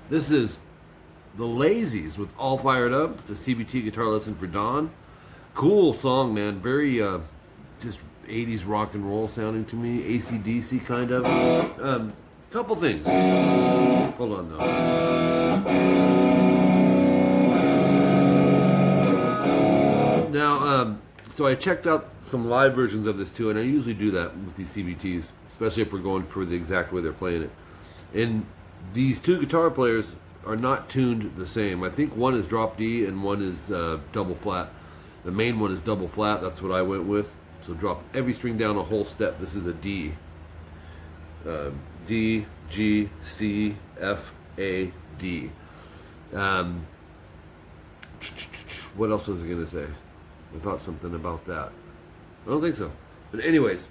This is the LAZYS with All Fired Up. It's a CBT guitar lesson for Don. Cool song, man. Very just 80s rock and roll sounding to me. AC/DC kind of. Couple things. Hold on though. Now, so I checked out some live versions of this too, and I usually do that with these CBTs, especially if we're going for the exact way they're playing it. And these two guitar players are not tuned the same. I think one is drop D and one is double flat. The main one is double flat. That's what I went with. So drop every string down a whole step. This is a D. D, G, C, F, A, D. What else was I going to say? I thought something about that. I don't think so. But anyways,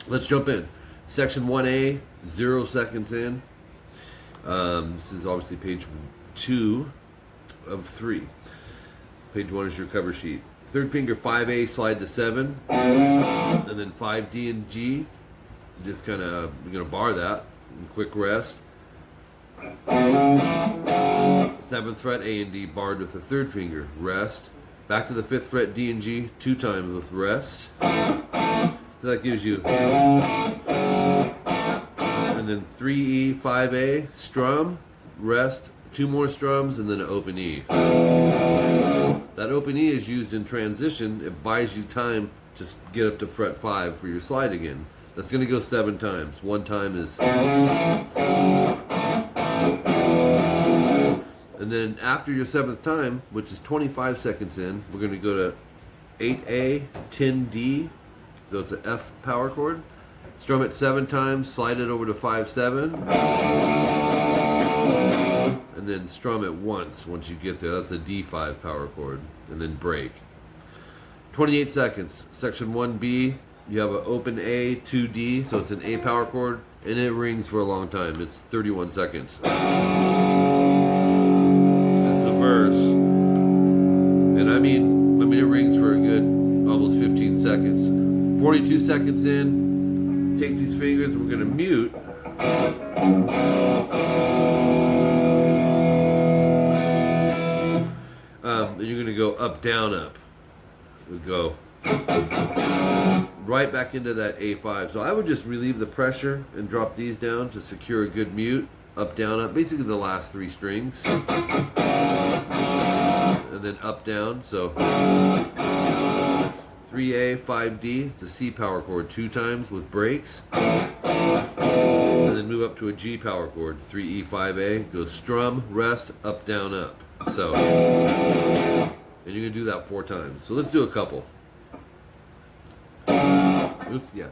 let's jump in. Section 1A, 0 seconds in. This is obviously page 2 of 3. Page 1 is your cover sheet. Third finger 5A, slide to 7, and then 5D and G. Just kind of, you're going to bar that. Quick rest. 7th fret A and D barred with the third finger. Rest. Back to the 5th fret D and G 2 times with rest. So that gives you. And then 3E, 5A, strum, rest, 2 more strums, and then an open E. That open E is used in transition. It buys you time to get up to fret 5 for your slide again. That's going to go 7 times. 1 time is. And then after your 7th time, which is 25 seconds in, we're going to go to 8A, 10D. So it's an F power chord. Strum it 7 times, slide it over to 5/7, and then strum it once you get there. That's a D5 power chord, and then break. 28 seconds. Section 1B, you have an open A, 2D, so it's an A power chord, and it rings for a long time. It's 31 seconds. This is the verse, and I mean it rings for a good almost 15 seconds. 42 seconds in. Take these fingers and we're going to mute. And you're going to go up, down, up. We go right back into that A5. So I would just relieve the pressure and drop these down to secure a good mute. Up, down, up. Basically the last 3 strings. And then up, down. So 3A, 5D, it's a C power chord 2 times with breaks. And then move up to a G power chord, 3E, 5A, goes strum, rest, up, down, up. So, and you're going to do that 4 times. So let's do a couple. Oops, yeah.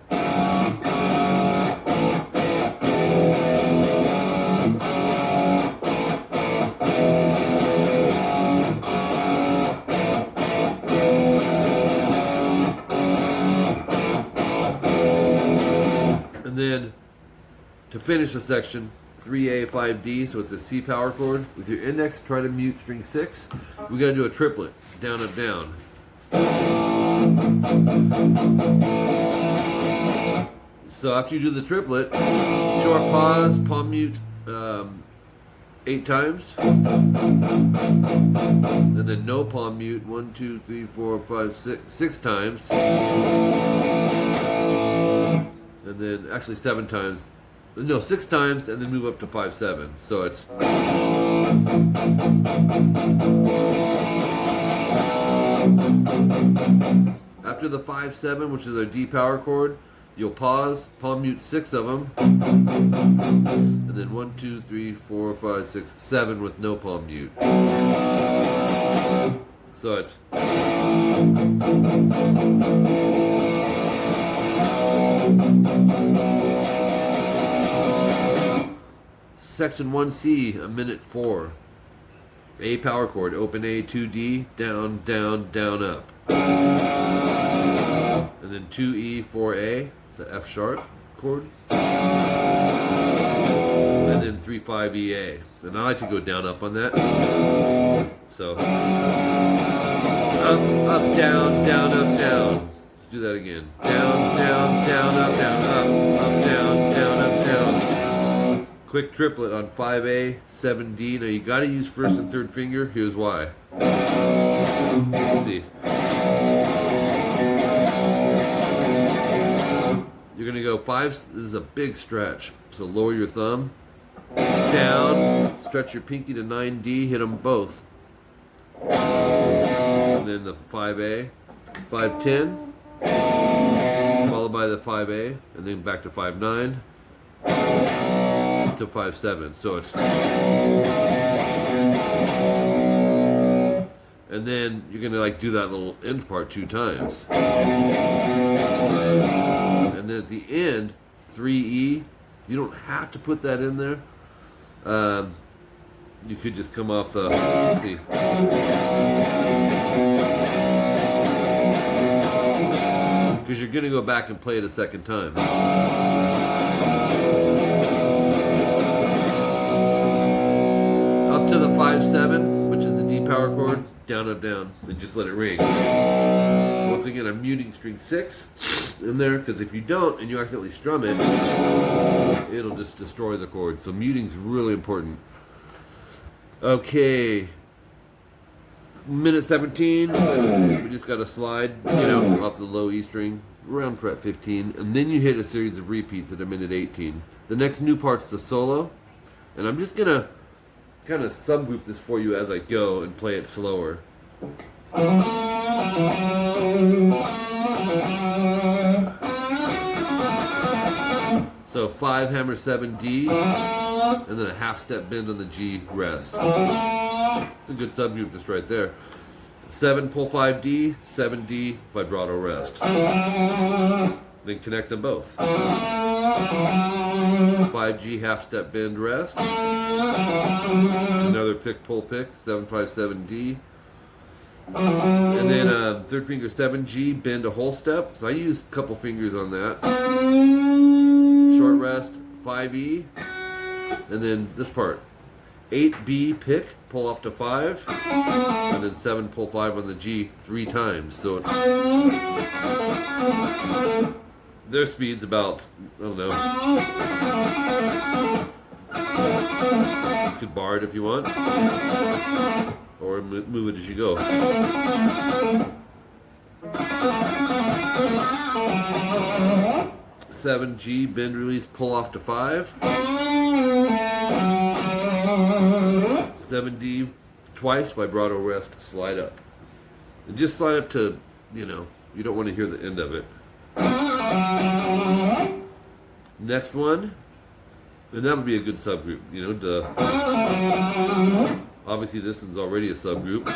And then to finish the section, 3A, 5D, so it's a C power chord. With your index, try to mute string 6. We got to do a triplet, down, up, down. So after you do the triplet, short pause, palm mute 8 times, and then no palm mute 1, 2, 3, 4, 5, 6 times. And then actually 7 times, no, 6 times, and then move up to 5/7. So it's after the 5/7, which is our D power chord, you'll pause, palm mute 6 of them, and then 1, 2, 3, 4, 5, 6, 7 with no palm mute. So it's. section 1C, a minute 4. A power chord, open A, 2D, down, down, down, up. And then 2E, 4A, it's an F sharp chord. And then 3-5 EA. And I like to go down, up on that. So, up, up, down, down, up, down. Let's do that again. Down, down, down, up, down, up, down, down, up, down. Quick triplet on 5A, 7D. Now you got to use first and third finger. Here's why. Let's see. You're going to go 5. This is a big stretch. So lower your thumb. Down. Stretch your pinky to 9D. Hit them both. And then the 5A. 5-10. Followed by the 5A. And then back to 5-9. To 5-7, so it's, and then you're gonna like do that little end part 2 times, and then at the end 3E. You don't have to put that in there. You could just come off the, let's see, because you're gonna go back and play it a second time. Up to the 5-7, which is a D power chord, down, up, down, and just let it ring. Once again, I'm muting string 6 in there, because if you don't and you accidentally strum it, it'll just destroy the chord. So muting's really important. Okay, minute 17, we just got to slide, off the low E string, around fret 15, and then you hit a series of repeats at a minute 18. The next new part's the solo, and I'm just gonna kind of subgroup this for you as I go and play it slower. So 5 hammer 7 D, and then a half step bend on the G rest. It's a good subgroup just right there. 7 pull 5 D, 7 D vibrato rest. Then connect them both. 5G half step bend rest. Another pick pull pick, 7-5-7D. And then third finger 7G bend a whole step. So I use a couple fingers on that. Short rest 5E. And then this part 8B pick, pull up to 5, and then 7 pull 5 on the G 3 times. So it's, their speed's about, I don't know. You could bar it if you want, or move it as you go. Seven G bend release pull off to 5. 7D twice vibrato rest slide up. And just slide up to, you don't want to hear the end of it. Next one, and that would be a good subgroup, duh. Obviously this one's already a subgroup.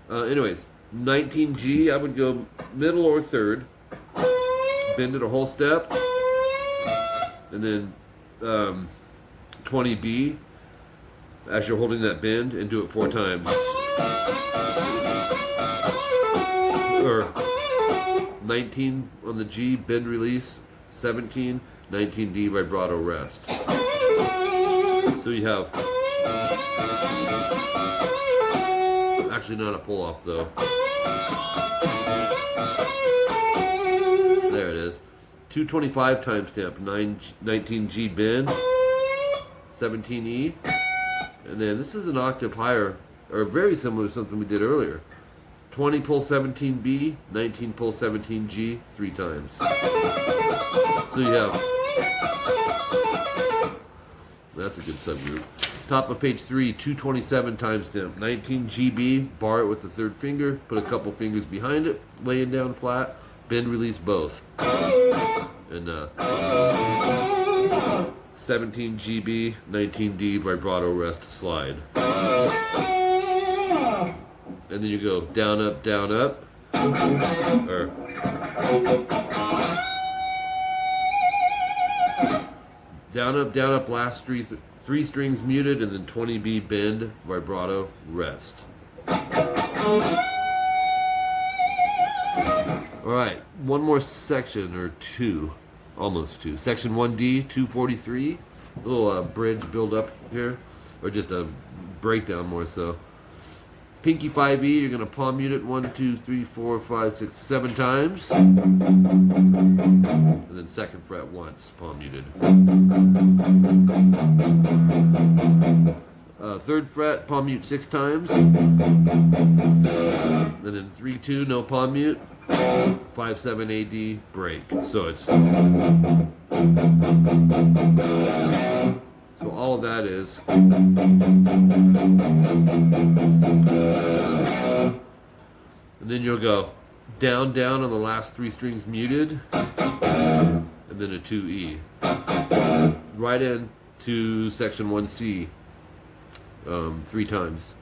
Anyways, 19G, I would go middle or third, bend it a whole step, and then 20B, as you're holding that bend, and do it 4 times. Or 19 on the G, bend release, 17, 19D vibrato rest. So you have, actually not a pull off though. There it is. 225 timestamp, 19G bend, 17E. And then this is an octave higher, or very similar to something we did earlier. 20 pull 17B, 19 pull 17G 3 times. So you have, that's a good subgroup. Top of page 3, 227 timestamp, 19GB, bar it with the third finger, put a couple fingers behind it, laying down flat, bend release both. And 17GB, 19D vibrato rest slide. And then you go down, up, or Down, up, last three strings muted, and then 20B bend, vibrato, rest. Alright, one more section, or two, almost two. Section 1D, 243, a little bridge build up here, or just a breakdown more so. Pinky 5E, you're going to palm mute it 1, 2, 3, 4, 5, 6, 7 times. And then second fret once, palm muted. Third fret, palm mute 6 times. And then 3, 2, no palm mute. 5, 7, AD, break. So it's... So all of that is... And then you'll go down, down on the last 3 strings muted, and then a 2E. Right into section 1C 3 times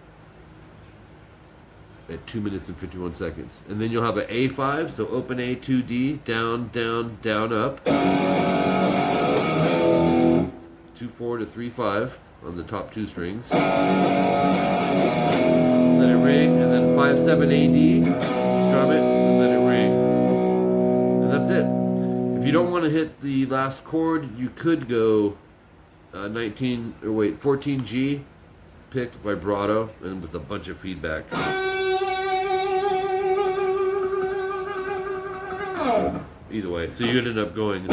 at 2 minutes and 51 seconds. And then you'll have an A5, so open A, 2D, down, down, down, up. 2-4 to 3-5 on the top 2 strings. Let it ring, and then 5-7 AD, strum it, and let it ring. And that's it. If you don't want to hit the last chord, you could go 14G, picked vibrato, and with a bunch of feedback. Either way, so you ended up going.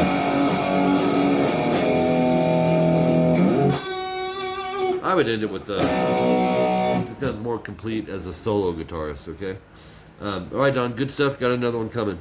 I would end it with it just sounds more complete as a solo guitarist, okay? Alright, Don, good stuff. Got another one coming.